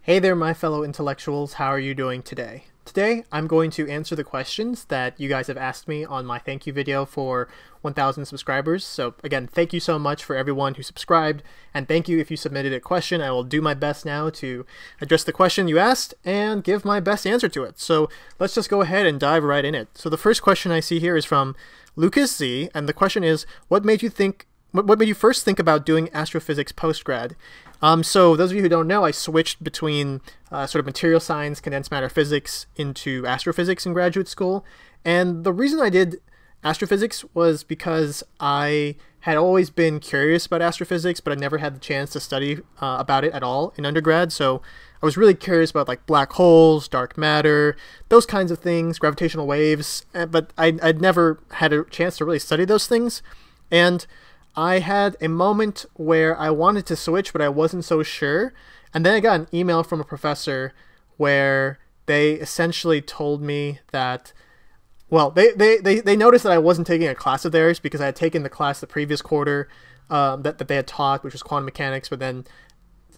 Hey there, my fellow intellectuals. How are you doing today? Today, I'm going to answer the questions that you guys have asked me on my thank you video for 1,000 subscribers. So again, thank you so much for everyone who subscribed, and thank you if you submitted a question. I will do my best now to address the question you asked and give my best answer to it. So let's just go ahead and dive right in it. So the first question I see here is from Lucas Z, and the question is, what made you first think about doing astrophysics postgrad? So those of you who don't know, I switched between sort of material science, condensed matter physics into astrophysics in graduate school. And the reason I did astrophysics was because I had always been curious about astrophysics, but I never had the chance to study about it at all in undergrad. So I was really curious about like black holes, dark matter, those kinds of things, gravitational waves, but I'd never had a chance to really study those things. And I had a moment where I wanted to switch, but I wasn't so sure. And then I got an email from a professor where they essentially told me that, well, they noticed that I wasn't taking a class of theirs because I had taken the class the previous quarter that they had taught, which was quantum mechanics, but then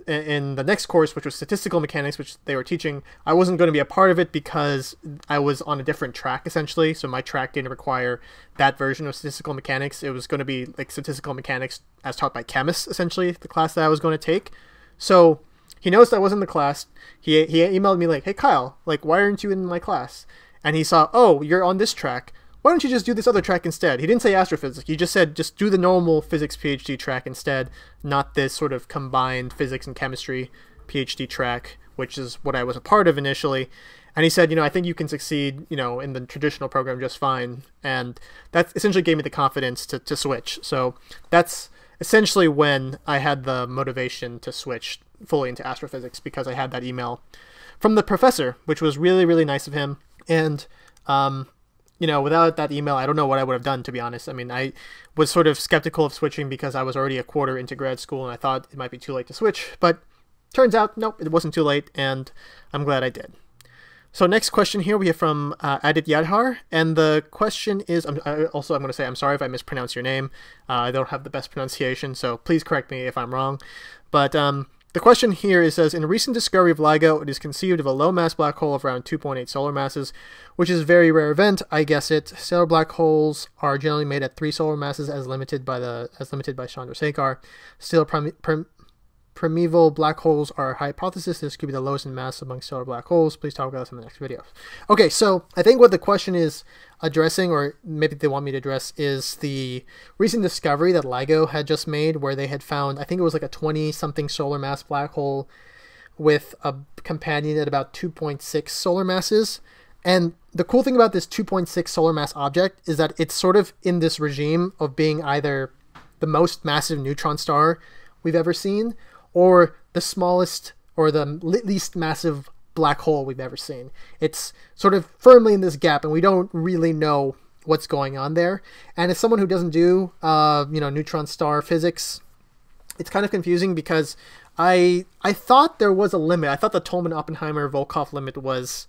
in the next course, which was statistical mechanics, which they were teaching, I wasn't going to be a part of it because I was on a different track, essentially. So my track didn't require that version of statistical mechanics. It was going to be like statistical mechanics as taught by Chemist, essentially, the class that I was going to take. So he noticed I was in the class. He emailed me like, hey, Kyle, like, why aren't you in my class? And he saw, oh, you're on this track. Why don't you just do this other track instead? He didn't say astrophysics. He just said just do the normal physics PhD track instead, not this sort of combined physics and chemistry PhD track, which is what I was a part of initially. And he said, I think you can succeed, in the traditional program just fine. And that essentially gave me the confidence to switch. So that's essentially when I had the motivation to switch fully into astrophysics, because I had that email from the professor, which was really, really nice of him. And, without that email, I don't know what I would have done, to be honest. I mean, I was sort of skeptical of switching because I was already a quarter into grad school and I thought it might be too late to switch, but turns out, nope, it wasn't too late, and I'm glad I did. So next question here we have from Adit Yadhar, and the question is, I'm going to say I'm sorry if I mispronounce your name. I don't have the best pronunciation, so please correct me if I'm wrong. But the question here says, in a recent discovery of LIGO, it is conceived of a low-mass black hole of around 2.8 solar masses, which is a very rare event, I guess it. Stellar black holes are generally made at 3 solar masses as limited by Chandrasekhar. Still, primeval black holes are a hypothesis. This could be the lowest in mass among stellar black holes. Please talk about this in the next video. Okay, so I think what the question is addressing, or maybe they want me to address, is the recent discovery that LIGO had just made, where they had found, I think it was like a 20-something solar mass black hole with a companion at about 2.6 solar masses. And the cool thing about this 2.6 solar mass object is that it's sort of in this regime of being either the most massive neutron star we've ever seen, or the smallest or the least massive black hole we've ever seen. It's sort of firmly in this gap, and we don't really know what's going on there. And as someone who doesn't do, neutron star physics, it's kind of confusing because I thought there was a limit. I thought the Tolman-Oppenheimer-Volkoff limit was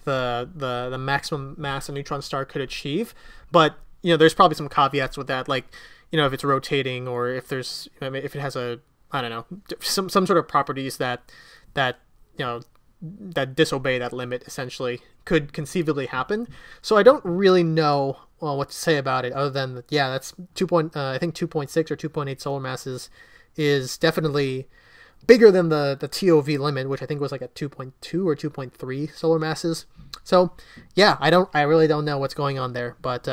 the maximum mass a neutron star could achieve. But, there's probably some caveats with that, like, if it's rotating, or if there's, if it has a, I don't know, some sort of properties that disobey that limit, essentially, could conceivably happen. So I don't really know what to say about it, other than that, yeah, that's I think 2.6 or 2.8 solar masses is definitely bigger than the TOV limit, which I think was like at 2.2 or 2.3 solar masses. So yeah, I really don't know what's going on there, but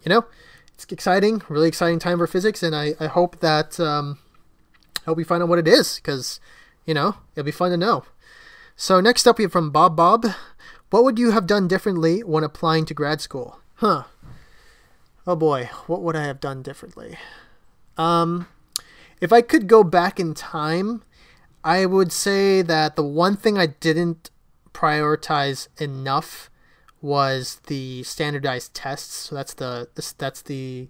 it's exciting, really exciting time for physics, and I hope that I hope we find out what it is, because, it'll be fun to know. So next up we have from Bob. What would you have done differently when applying to grad school? Oh boy, what would I have done differently? If I could go back in time, I would say that the one thing I didn't prioritize enough was the standardized tests. So that's the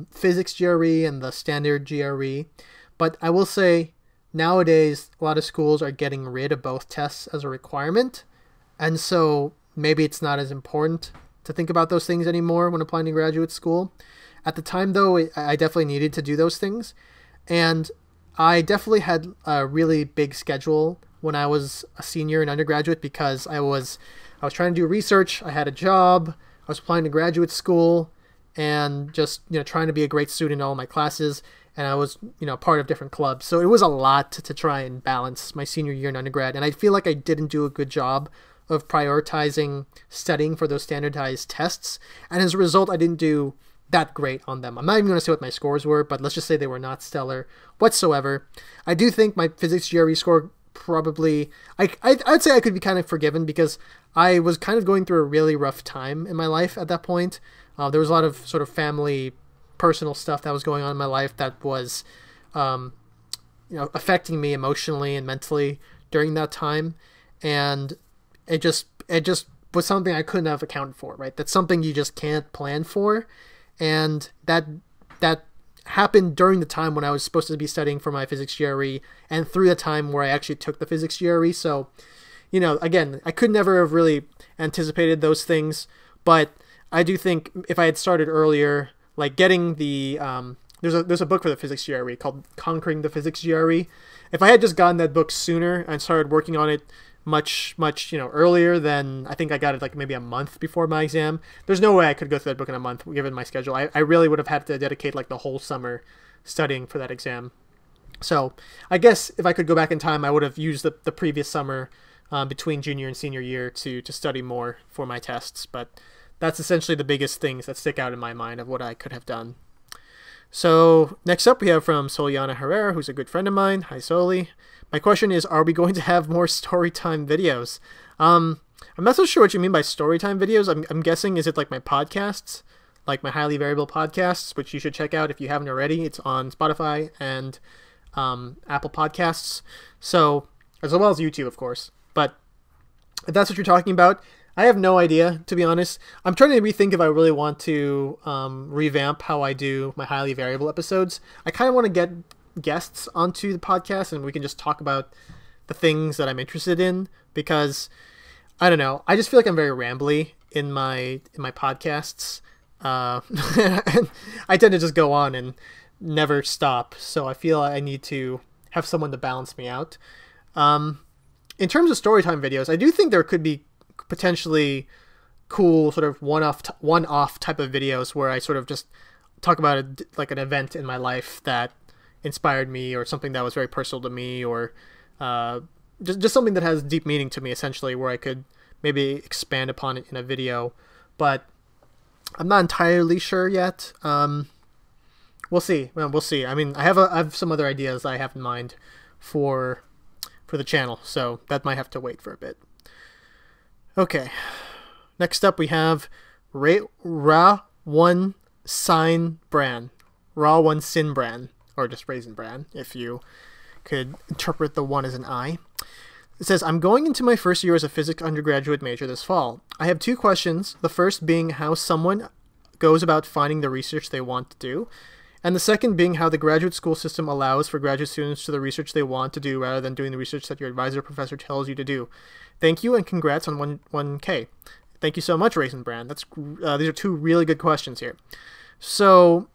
physics GRE and the standard GRE. But I will say nowadays a lot of schools are getting rid of both tests as a requirement. And so maybe it's not as important to think about those things anymore when applying to graduate school. At the time, though, I definitely needed to do those things. And I definitely had a really big schedule when I was a senior in undergraduate because I was trying to do research. I had a job. I was applying to graduate school, and just trying to be a great student in all my classes. And I was part of different clubs, so it was a lot to try and balance my senior year in undergrad. And I feel like I didn't do a good job of prioritizing studying for those standardized tests, and as a result, I didn't do that great on them. I'm not even going to say what my scores were, but let's just say they were not stellar whatsoever. I do think my physics GRE score probably, I'd say I could be kind of forgiven because I was kind of going through a really rough time in my life at that point. There was a lot of sort of family, personal stuff that was going on in my life that was, affecting me emotionally and mentally during that time, and it just was something I couldn't have accounted for. Right, that's something you just can't plan for. And that happened during the time when I was supposed to be studying for my physics GRE and through the time where I actually took the physics GRE. So, again, I could never have really anticipated those things. But I do think if I had started earlier, like getting the there's a book for the physics GRE called Conquering the Physics GRE. If I had just gotten that book sooner and started working on it much earlier, then I think I got it like maybe a month before my exam. There's no way I could go through that book in a month given my schedule. I really would have had to dedicate like the whole summer studying for that exam. So I guess if I could go back in time, I would have used the previous summer between junior and senior year to study more for my tests. But that's essentially the biggest things that stick out in my mind of what I could have done. So next up we have from Soliana Herrera, who's a good friend of mine. Hi, Soli. My question is, are we going to have more Storytime videos? I'm not so sure what you mean by Storytime videos. I'm guessing, is it like my podcasts, like my highly variable podcasts, which you should check out if you haven't already. It's on Spotify and Apple Podcasts, so as well as YouTube, of course. But if that's what you're talking about, I have no idea, to be honest. I'm trying to rethink if I really want to revamp how I do my highly variable episodes. I kind of want to get guests onto the podcast and we can just talk about the things that I'm interested in, because I don't know, I just feel like I'm very rambly in my podcasts. And I tend to just go on and never stop, so I feel I need to have someone to balance me out. In terms of Storytime videos, I do think there could be potentially cool sort of one-off type of videos where I sort of just talk about like an event in my life that inspired me, or something that was very personal to me, or just something that has deep meaning to me, essentially, where I could maybe expand upon it in a video. But I'm not entirely sure yet. We'll see. Well, we'll see. I mean, I have some other ideas I have in mind for the channel, so that might have to wait for a bit. Okay. Next up, we have Ra1 Sin Bran, Ra1 Sin Bran, or just Raisin Bran, if you could interpret the one as an I. It says, I'm going into my first year as a physics undergraduate major this fall. I have two questions, the first being how someone goes about finding the research they want to do, and the second being how the graduate school system allows for graduate students to do the research they want to do rather than doing the research that your advisor professor tells you to do. Thank you and congrats on 1K. Thank you so much, Raisin Bran. These are two really good questions here. So,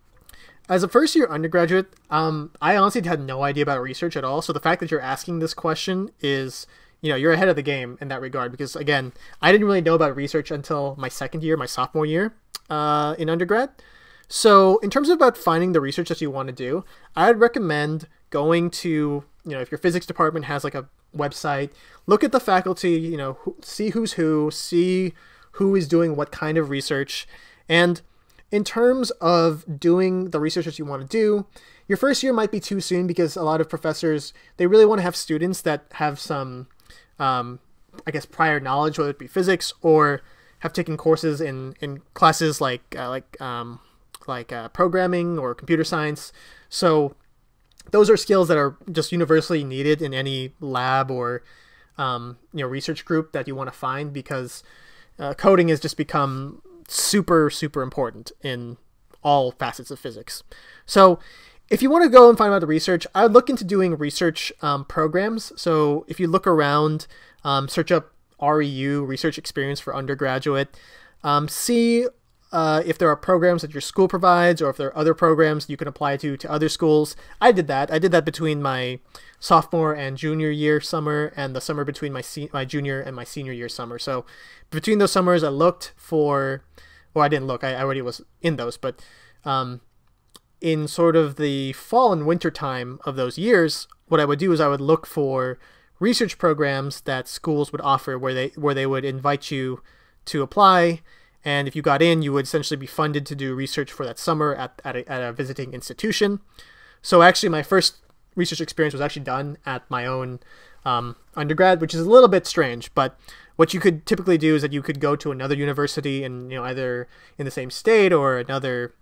as a first-year undergraduate, I honestly had no idea about research at all. So the fact that you're asking this question is, you're ahead of the game in that regard. Because again, I didn't really know about research until my second year, my sophomore year in undergrad. So in terms of about finding the research that you want to do, I'd recommend going to, if your physics department has like a website, look at the faculty, see who's who, see who is doing what kind of research. And in terms of doing the research that you want to do, your first year might be too soon because a lot of professors, they really want to have students that have some, I guess, prior knowledge, whether it be physics or have taken courses in classes like programming or computer science. So those are skills that are just universally needed in any lab or research group that you want to find, because coding has just become super important in all facets of physics. So if you want to go and find out the research, I would look into doing research programs. So if you look around, search up REU, Research Experience for Undergraduate, see if there are programs that your school provides, or if there are other programs you can apply to other schools. I did that. I did that between my sophomore and junior year summer, and the summer between my junior and my senior year summer. So between those summers, I looked for, well, I didn't look. I already was in those, but in sort of the fall and winter time of those years, what I would do is I would look for research programs that schools would offer, where they would invite you to apply. And if you got in, you would essentially be funded to do research for that summer at a visiting institution. So actually, my first research experience was actually done at my own undergrad, which is a little bit strange. But what you could typically do is that you could go to another university, and either in the same state or another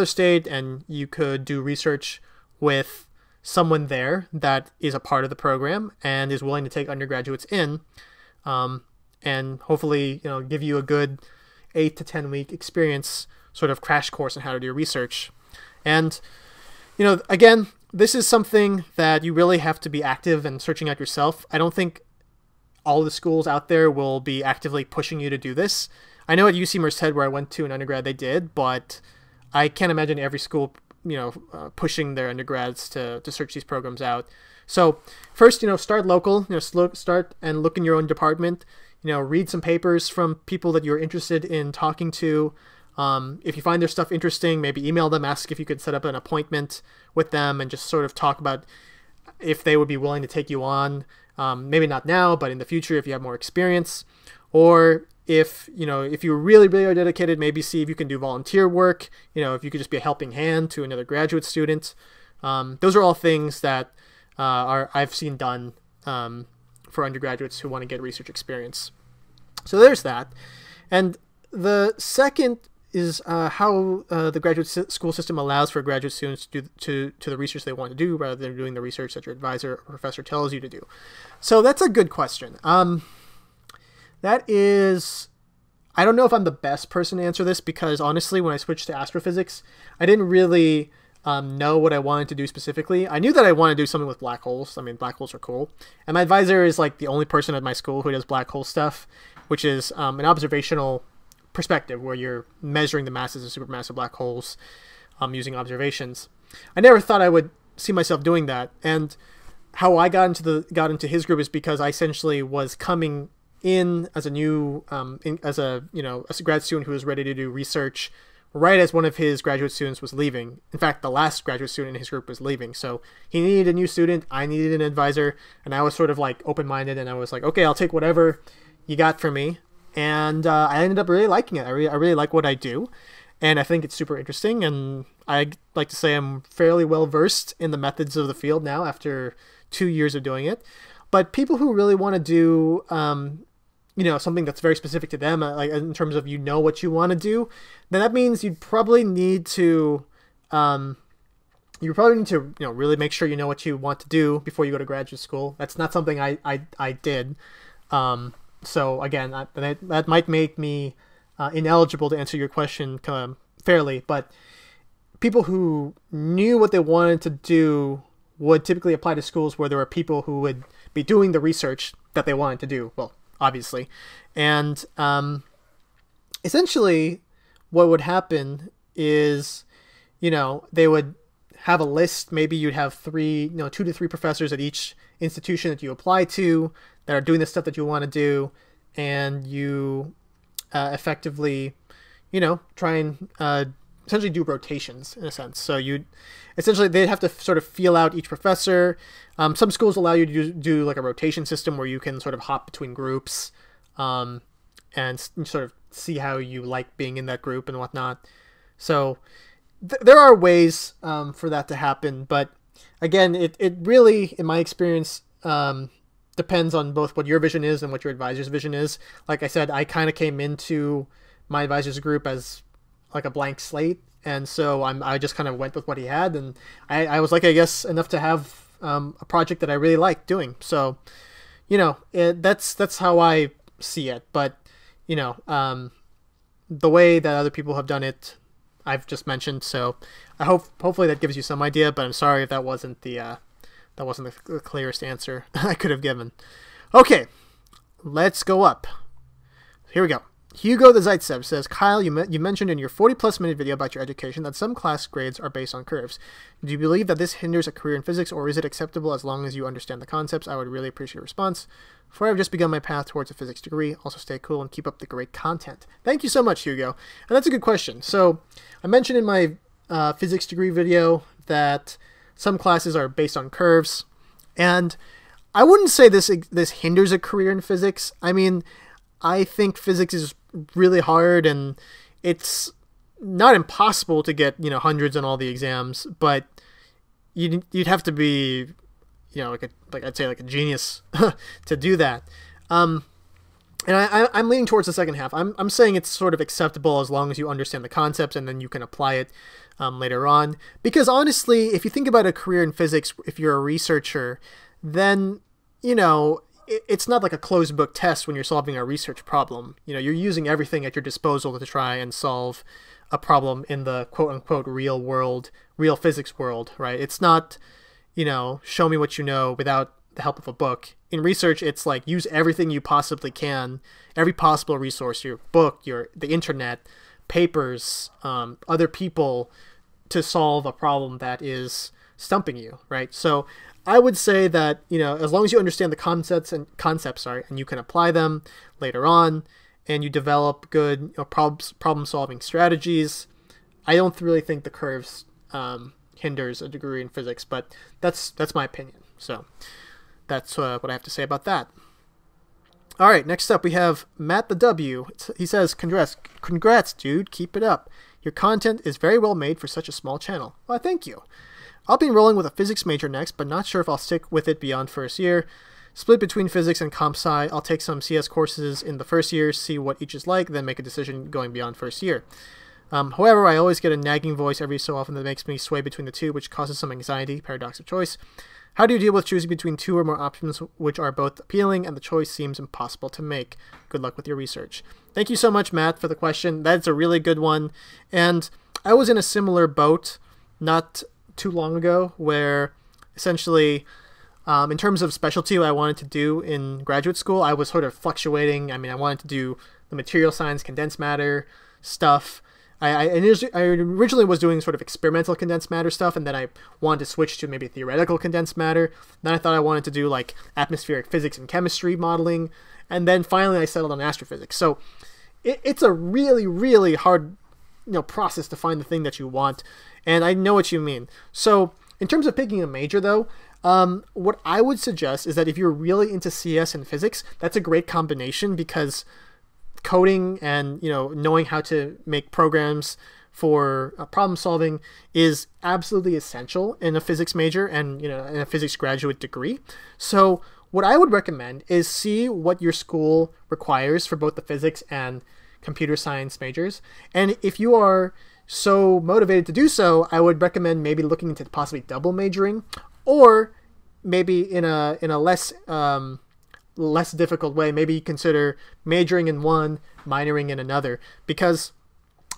state, and you could do research with someone there that is a part of the program and is willing to take undergraduates in. And hopefully, give you a good 8 to 10 week experience, sort of crash course on how to do research. And, again, this is something that you really have to be active and searching out yourself. I don't think all the schools out there will be actively pushing you to do this. I know at UC Merced, where I went to in undergrad, they did, but I can't imagine every school, pushing their undergrads to search these programs out. So first, start local, start and look in your own department. Read some papers from people that you're interested in talking to. If you find their stuff interesting, maybe email them, ask if you could set up an appointment with them, and just sort of talk about if they would be willing to take you on. Maybe not now, but in the future if you have more experience. Or if you really, really are dedicated, maybe see if you can do volunteer work. If you could just be a helping hand to another graduate student. Those are all things that I've seen done for undergraduates who want to get research experience. So there's that. And the second is how the graduate school system allows for graduate students to do to the research they want to do, rather than doing the research that your advisor or professor tells you to do. So that's a good question. That is, I don't know if I'm the best person to answer this, because honestly, when I switched to astrophysics, I didn't really know what I wanted to do specifically. I knew that I wanted to do something with black holes. I mean, black holes are cool. And my advisor is like the only person at my school who does black hole stuff, which is an observational perspective where you're measuring the masses of supermassive black holes using observations. I never thought I would see myself doing that. And how I got into his group is because I essentially was coming in as a new as a grad student who was ready to do research right as one of his graduate students was leaving. In fact, the last graduate student in his group was leaving. So he needed a new student, I needed an advisor, and I was sort of like open-minded, and I was like, okay, I'll take whatever you got for me. And I ended up really liking it. I really like what I do, and I think it's super interesting, and I like to say I'm fairly well versed in the methods of the field now after 2 years of doing it. But people who really want to do something that's very specific to them, like in terms of what you want to do, then that means you'd probably need to really make sure you know what you want to do before you go to graduate school. That's not something I did. So again, that might make me ineligible to answer your question fairly, but people who knew what they wanted to do would typically apply to schools where there were people who would be doing the research that they wanted to do. Well, obviously. And essentially what would happen is, they would have a list. Maybe you'd have 2 to 3 professors at each institution that you apply to that are doing the stuff that you want to do. And you effectively, try and essentially do rotations in a sense. So they'd have to sort of feel out each professor. Some schools allow you to do like a rotation system where you can sort of hop between groups and sort of see how you like being in that group and whatnot. So there are ways for that to happen. But again, it really, in my experience, depends on both what your vision is and what your advisor's vision is. Like I said, I kind of came into my advisor's group as like a blank slate, and so I just kind of went with what he had, and I was like, I guess, enough to have a project that I really like doing. So that's how I see it. But the way that other people have done it, I've just mentioned. So I hopefully that gives you some idea, but I'm sorry if that wasn't the clearest answer I could have given. Okay, let's go up. Here we go. Hugo the Zaitsev says, Kyle, you mentioned in your 40-plus minute video about your education that some class grades are based on curves. Do you believe that this hinders a career in physics, or is it acceptable as long as you understand the concepts? I would really appreciate your response. For I've just begun my path towards a physics degree. Also stay cool and keep up the great content. Thank you so much, Hugo. And that's a good question. So I mentioned in my physics degree video that some classes are based on curves. And I wouldn't say this hinders a career in physics. I mean, I think physics is really hard, and it's not impossible to get, hundreds on all the exams, but you'd have to be, I'd say like a genius to do that. And I'm leaning towards the second half. I'm saying it's sort of acceptable as long as you understand the concepts and then you can apply it later on. Because honestly, if you think about a career in physics, if you're a researcher, then, it's not like a closed book test when you're solving a research problem. You're using everything at your disposal to try and solve a problem in the quote unquote real world, real physics world, right? It's not, show me what you know without the help of a book. In research, it's like use everything you possibly can, every possible resource, your book, the internet, papers, other people, to solve a problem that is stumping you, right? So I would say that, as long as you understand the concepts, and you can apply them later on, and you develop good problem-solving strategies, I don't really think the curves hinders a degree in physics, but that's my opinion. So that's what I have to say about that. All right, next up we have Matt the W. He says, congrats, dude, keep it up. Your content is very well made for such a small channel. Well, thank you. I'll be enrolling with a physics major next, but not sure if I'll stick with it beyond first year. Split between physics and comp sci. I'll take some CS courses in the first year, see what each is like, then make a decision going beyond first year. However, I always get a nagging voice every so often that makes me sway between the two, which causes some anxiety, paradox of choice. How do you deal with choosing between two or more options which are both appealing and the choice seems impossible to make? Good luck with your research. Thank you so much, Matt, for the question. That's a really good one. And I was in a similar boat not too long ago where essentially in terms of specialty what I wanted to do in graduate school, I was sort of fluctuating. I mean, I wanted to do the material science, condensed matter stuff. I originally was doing sort of experimental condensed matter stuff, and then I wanted to switch to maybe theoretical condensed matter. Then I thought I wanted to do like atmospheric physics and chemistry modeling, and then finally I settled on astrophysics. So it's a really, really hard process to find the thing that you want, and I know what you mean. So in terms of picking a major though, what I would suggest is that if you're really into CS and physics, that's a great combination, because coding and knowing how to make programs for problem solving is absolutely essential in a physics major and in a physics graduate degree. So what I would recommend is see what your school requires for both the physics and computer science majors, and if you are so motivated to do so, I would recommend maybe looking into possibly double majoring, or maybe in a less difficult way, maybe consider majoring in one, minoring in another. Because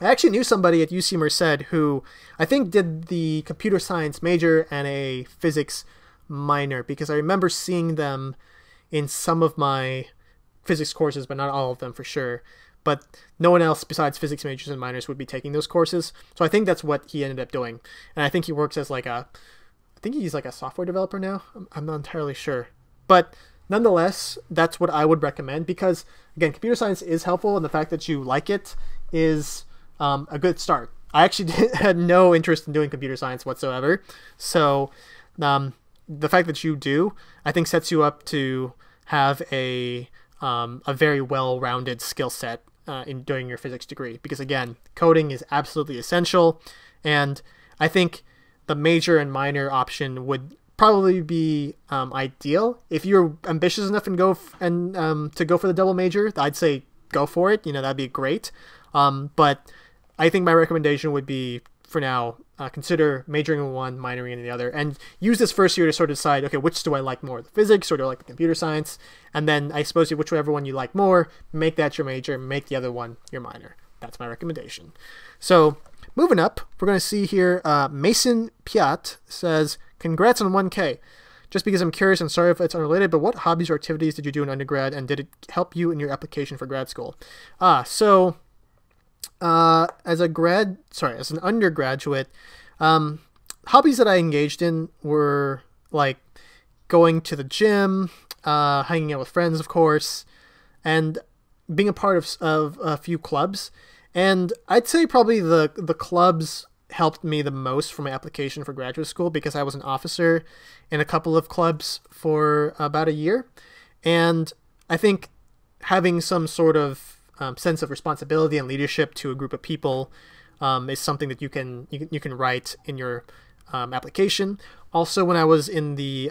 I actually knew somebody at UC Merced who I think did the computer science major and a physics minor, because I remember seeing them in some of my physics courses, but not all of them for sure. But no one else besides physics majors and minors would be taking those courses. So I think that's what he ended up doing. And I think he works as like I think he's like a software developer now. I'm not entirely sure. But nonetheless, that's what I would recommend, because again, computer science is helpful, and the fact that you like it is a good start. I actually had no interest in doing computer science whatsoever. So the fact that you do, I think, sets you up to have a very well-rounded skill set in doing your physics degree, because again, coding is absolutely essential, and I think the major and minor option would probably be ideal. If you're ambitious enough and to go for the double major, I'd say go for it. That'd be great. But I think my recommendation would be, for now, consider majoring in one, minoring in the other, and use this first year to sort of decide, okay, which do I like more, the physics or do I like the computer science? And then I suppose whichever one you like more, make that your major, make the other one your minor. That's my recommendation. So moving up, we're going to see here, Mason Piat says, congrats on 1K. just because I'm curious and sorry if it's unrelated, but what hobbies or activities did you do in undergrad, and did it help you in your application for grad school? As an undergraduate, hobbies that I engaged in were like going to the gym, hanging out with friends, of course, and being a part of a few clubs. And I'd say probably the clubs helped me the most for my application for graduate school, because I was an officer in a couple of clubs for about a year. And I think having some sort of sense of responsibility and leadership to a group of people is something that you can write in your application. Also, when I was in the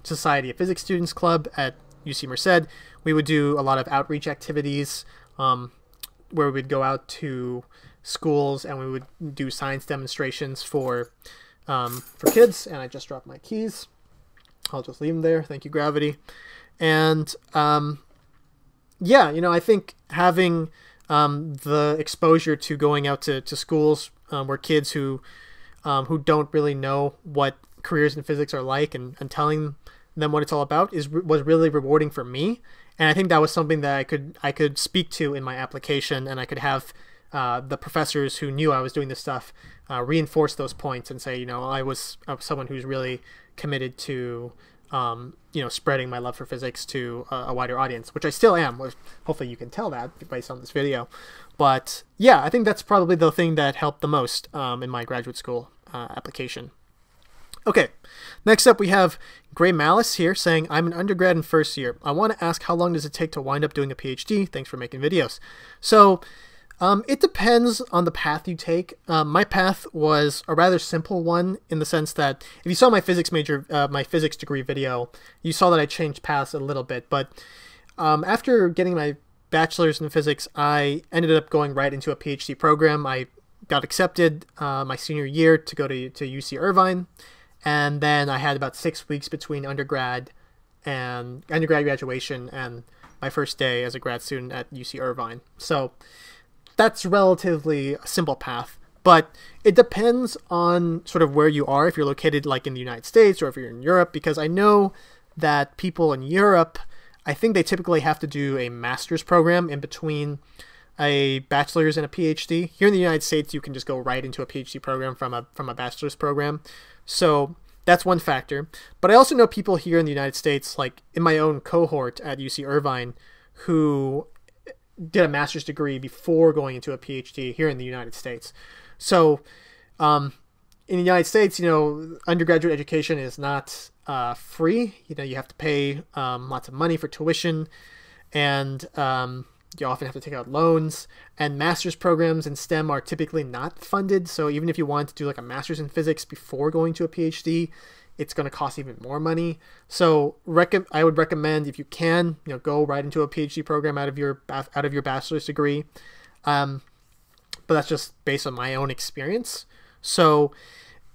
Society of Physics Students Club at UC Merced, we would do a lot of outreach activities where we'd go out to schools and we would do science demonstrations for kids. And I just dropped my keys. I'll just leave them there. Thank you, gravity. And yeah, you know, I think having the exposure to going out to schools where kids who don't really know what careers in physics are like, and telling them what it's all about was really rewarding for me. And I think that was something that I could speak to in my application, and I could have the professors who knew I was doing this stuff reinforce those points and say, you know, I was someone who's really committed to you know, spreading my love for physics to a wider audience, which I still am. Hopefully you can tell that based on this video. But yeah, I think that's probably the thing that helped the most in my graduate school application. Okay, next up we have Gray Malice here saying, I'm an undergrad in first year. I want to ask, how long does it take to wind up doing a PhD? Thanks for making videos. So it depends on the path you take. My path was a rather simple one, in the sense that if you saw my physics major, my physics degree video, you saw that I changed paths a little bit. But after getting my bachelor's in physics, I ended up going right into a PhD program. I got accepted my senior year to go to UC Irvine. And then I had about 6 weeks between undergrad graduation and my first day as a grad student at UC Irvine. So that's relatively a simple path, but it depends on sort of where you are, if you're located like in the United States or if you're in Europe, because I know that people in Europe, I think they typically have to do a master's program in between a bachelor's and a PhD. Here in the United States, you can just go right into a PhD program from a bachelor's program. So that's one factor. But I also know people here in the United States, like in my own cohort at UC Irvine, who did a master's degree before going into a PhD here in the United States. So in the United States, you know, undergraduate education is not free. You know, you have to pay lots of money for tuition, and you often have to take out loans, and master's programs in STEM are typically not funded. So even if you want to do like a master's in physics before going to a PhD, it's going to cost even more money. So I would recommend, if you can, you know, go right into a PhD program out of your bachelor's degree. But that's just based on my own experience. So,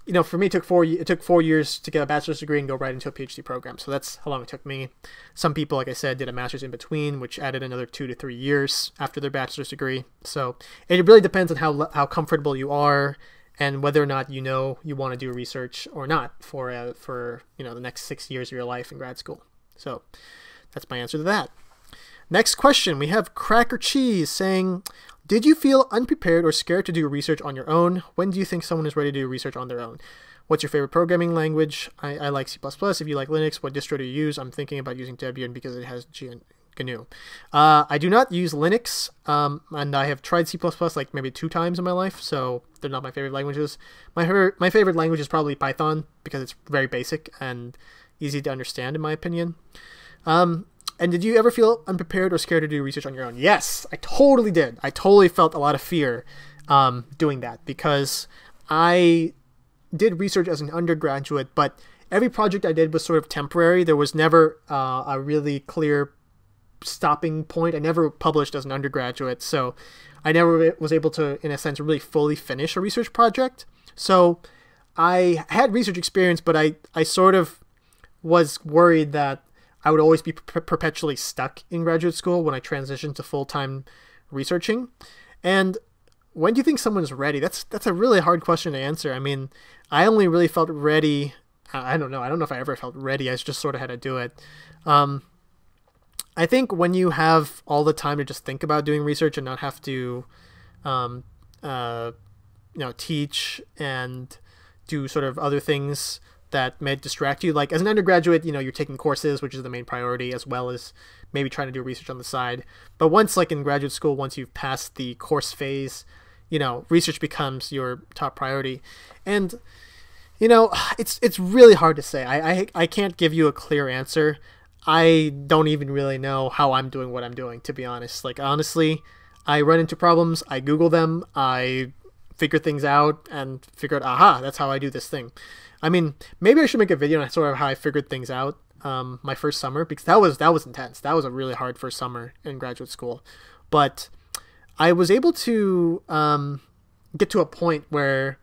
you know, for me, it took 4 years to get a bachelor's degree and go right into a PhD program. So that's how long it took me. Some people, like I said, did a master's in between, which added another 2 to 3 years after their bachelor's degree. So it really depends on how comfortable you are and whether or not you know you want to do research or not for you know, the next 6 years of your life in grad school. So that's my answer to that. Next question, we have Cracker Cheese saying, did you feel unprepared or scared to do research on your own? When do you think someone is ready to do research on their own? What's your favorite programming language? I like C++. If you like Linux, what distro do you use? I'm thinking about using Debian because it has GNU. I do not use Linux, and I have tried C++ like maybe 2 times in my life, so they're not my favorite languages. My favorite language is probably Python, because it's very basic and easy to understand, in my opinion. And did you ever feel unprepared or scared to do research on your own? Yes, I totally did. I totally felt a lot of fear doing that, because I did research as an undergraduate, but every project I did was sort of temporary. There was never a really clear stopping point. I never published as an undergraduate, so I never was able to, in a sense, really fully finish a research project. So I had research experience, but I sort of was worried that I would always be perpetually stuck in graduate school when I transitioned to full-time researching. And when do you think someone's ready? That's a really hard question to answer. I mean, I only really felt ready I don't know. I don't know if I ever felt ready. I just sort of had to do it. I think when you have all the time to just think about doing research and not have to, um, teach and do sort of other things that may distract you. Like as an undergraduate, you're taking courses, which is the main priority, as well as maybe trying to do research on the side. But once, like in graduate school, once you've passed the course phase, research becomes your top priority. And it's really hard to say. I can't give you a clear answer. I don't even really know how I'm doing what I'm doing, to be honest. Like, honestly, I run into problems, I Google them, I figure things out, and figure out, aha, that's how I do this thing. I mean, maybe I should make a video on sort of how I figured things out my first summer, because that was intense. That was a really hard first summer in graduate school. But I was able to get to a point where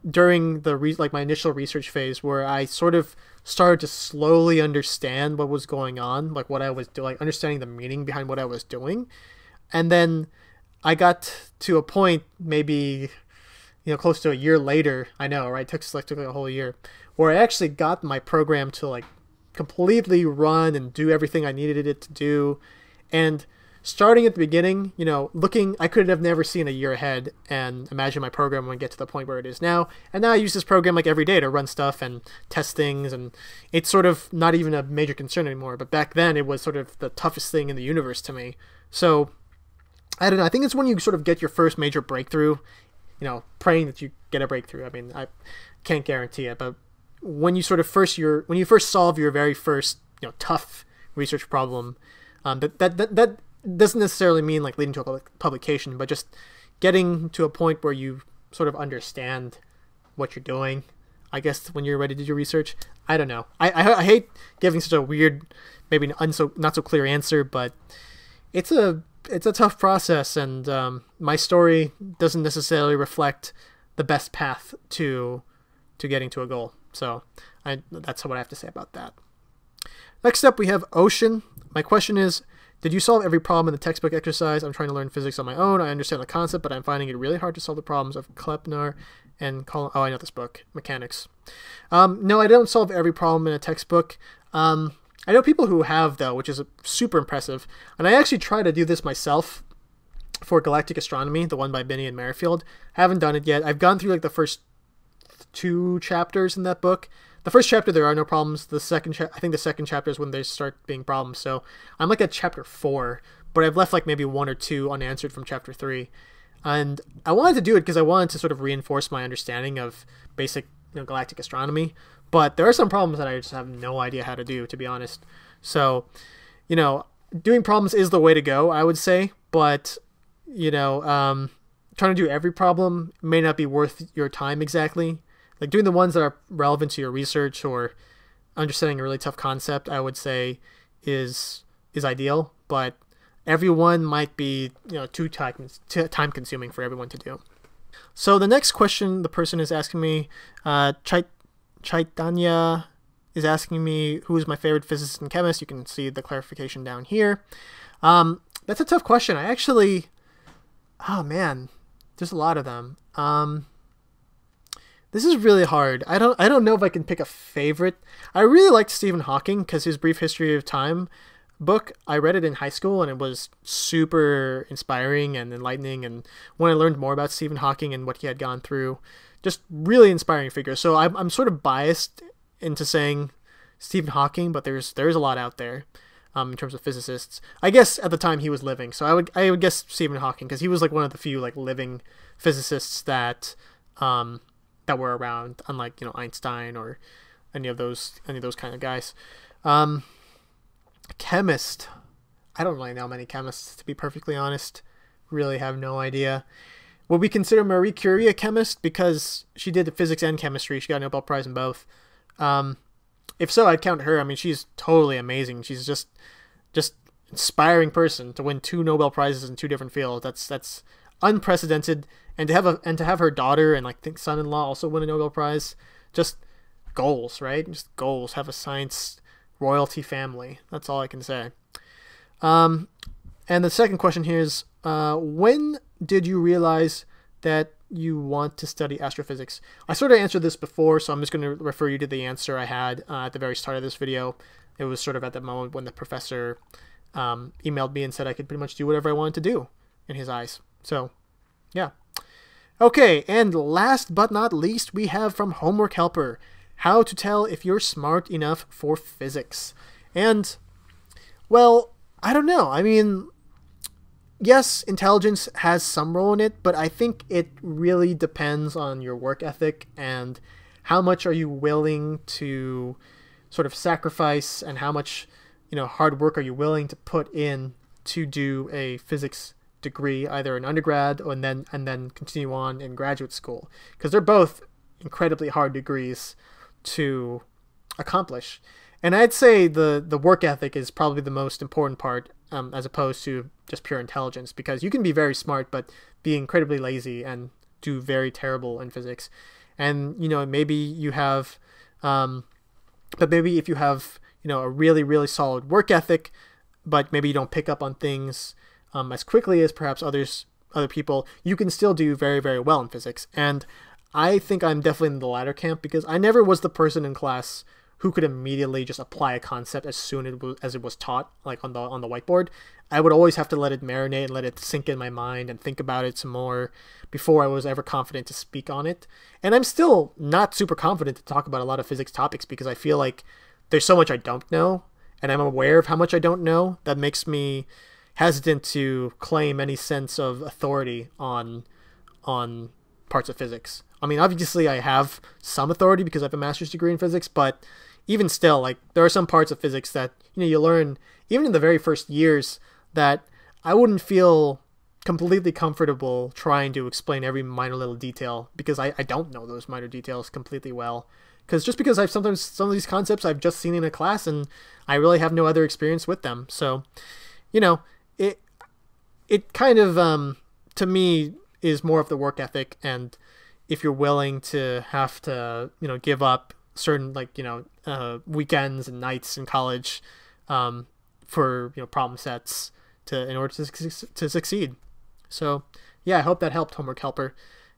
during my initial research phase where I sort of started to slowly understand what was going on, like what I was doing, like understanding the meaning behind what I was doing. And then I got to a point maybe, close to a year later, I know, right? It took like a whole year, where I actually got my program to like completely run and do everything I needed it to do. And starting at the beginning, I could have never seen a year ahead and imagine my program would get to the point where it is now. And now I use this program like every day to run stuff and test things, and it's sort of not even a major concern anymore. But back then it was sort of the toughest thing in the universe to me. So I don't know. I think it's when you sort of get your first major breakthrough, praying that you get a breakthrough. I mean, I can't guarantee it, but when you sort of when you first solve your very first, tough research problem, that doesn't necessarily mean like leading to a publication, but just getting to a point where you sort of understand what you're doing, I guess, when you're ready to do research. I don't know. I hate giving such a weird, maybe not so clear answer, but it's a tough process, and my story doesn't necessarily reflect the best path to getting to a goal. So that's what I have to say about that. Next up, we have Ocean. My question is, did you solve every problem in the textbook exercise? I'm trying to learn physics on my own. I understand the concept, but I'm finding it really hard to solve the problems of Kepler and I know this book, Mechanics. No, I don't solve every problem in a textbook. I know people who have, though, which is super impressive. And I actually try to do this myself for Galactic Astronomy, the one by Binney and Merrifield. I haven't done it yet. I've gone through like the first 2 chapters in that book. The first chapter, there are no problems. I think the second chapter is when there start being problems. So I'm like at chapter 4, but I've left like maybe 1 or 2 unanswered from chapter 3. And I wanted to do it because I wanted to sort of reinforce my understanding of basic galactic astronomy. But there are some problems that I just have no idea how to do, to be honest. So, doing problems is the way to go, I would say. But, trying to do every problem may not be worth your time exactly. Like doing the ones that are relevant to your research or understanding a really tough concept, I would say is ideal. But every one might be too time consuming for everyone to do. So the next question the person is asking me, Chaitanya is asking me who is my favorite physicist and chemist. You can see the clarification down here. That's a tough question. Oh man, there's a lot of them. This is really hard. I don't know if I can pick a favorite. I really liked Stephen Hawking because his Brief History of Time book, I read it in high school and it was super inspiring and enlightening. And when I learned more about Stephen Hawking and what he had gone through, just really inspiring figure. So I'm sort of biased into saying Stephen Hawking, but there's a lot out there in terms of physicists. I guess at the time he was living, so I would guess Stephen Hawking because he was like one of the few like living physicists that were around, unlike Einstein or any of those kind of guys. Chemist. I don't really know many chemists, to be perfectly honest. Really have no idea. Would we consider Marie Curie a chemist because she did physics and chemistry? She got a Nobel Prize in both. If so, I'd count her. I mean, she's totally amazing. She's just inspiring person to win 2 Nobel Prizes in 2 different fields. That's unprecedented. And to have her daughter and son-in-law also win a Nobel Prize, just goals, right? Just goals. Have a science royalty family. That's all I can say. And the second question here is, when did you realize that you want to study astrophysics? I sort of answered this before, so I'm just going to refer you to the answer I had at the very start of this video. It was sort of at the moment when the professor emailed me and said I could pretty much do whatever I wanted to do in his eyes. So, yeah. Okay, and last but not least, we have from Homework Helper, how to tell if you're smart enough for physics. And, well, I don't know. I mean, yes, intelligence has some role in it, but I think it really depends on your work ethic and how much are you willing to sort of sacrifice and how much, hard work are you willing to put in to do a physics degree, either in undergrad and then continue on in graduate school, because they're both incredibly hard degrees to accomplish. And I'd say the work ethic is probably the most important part, as opposed to just pure intelligence, because you can be very smart but be incredibly lazy and do very terrible in physics. And maybe you have but maybe if you have a really, really solid work ethic, but maybe you don't pick up on things as quickly as perhaps other people, you can still do very, very well in physics. And I think I'm definitely in the latter camp, because I never was the person in class who could immediately just apply a concept as soon as it was taught, like on the whiteboard. I would always have to let it marinate and let it sink in my mind and think about it some more before I was ever confident to speak on it. And I'm still not super confident to talk about a lot of physics topics, because I feel like there's so much I don't know, and I'm aware of how much I don't know. That makes me hesitant to claim any sense of authority on parts of physics. I mean, obviously I have some authority because I have a master's degree in physics, but even still, like, there are some parts of physics that you learn even in the very first years that I wouldn't feel completely comfortable trying to explain every minor little detail, because I don't know those minor details completely well. Because I've sometimes some of these concepts I've just seen in a class and I really have no other experience with them. So, it kind of to me is more of the work ethic, and if you're willing to have to give up certain weekends and nights in college for problem sets in order to succeed. So yeah, I hope that helped, Homework Helper,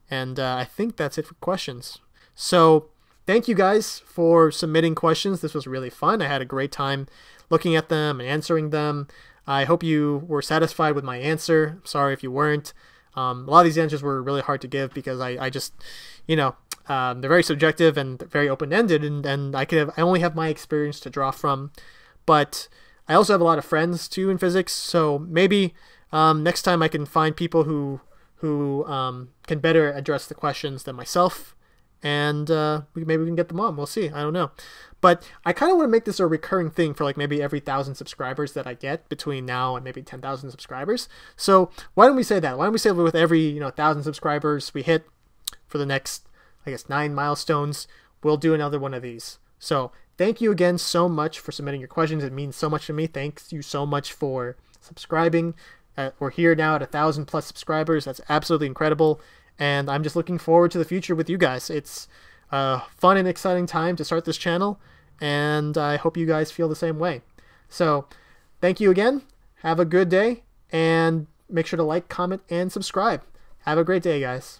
and I think that's it for questions. So thank you guys for submitting questions. This was really fun. I had a great time looking at them and answering them. I hope you were satisfied with my answer. Sorry if you weren't. A lot of these answers were really hard to give because I just, they're very subjective and very open-ended, and I only have my experience to draw from. But I also have a lot of friends too in physics, so maybe next time I can find people who can better address the questions than myself, and maybe we can get them on. We'll see. I don't know. But I kind of want to make this a recurring thing for like maybe every 1,000 subscribers that I get between now and maybe 10,000 subscribers. So why don't we say that? Why don't we say with every 1,000 subscribers we hit for the next, I guess, 9 milestones, we'll do another one of these. So thank you again so much for submitting your questions. It means so much to me. Thanks you so much for subscribing. We're here now at 1,000+ subscribers. That's absolutely incredible. And I'm just looking forward to the future with you guys. It's a fun and exciting time to start this channel, and I hope you guys feel the same way. So thank you again. Have a good day, and make sure to like, comment, and subscribe. Have a great day, guys.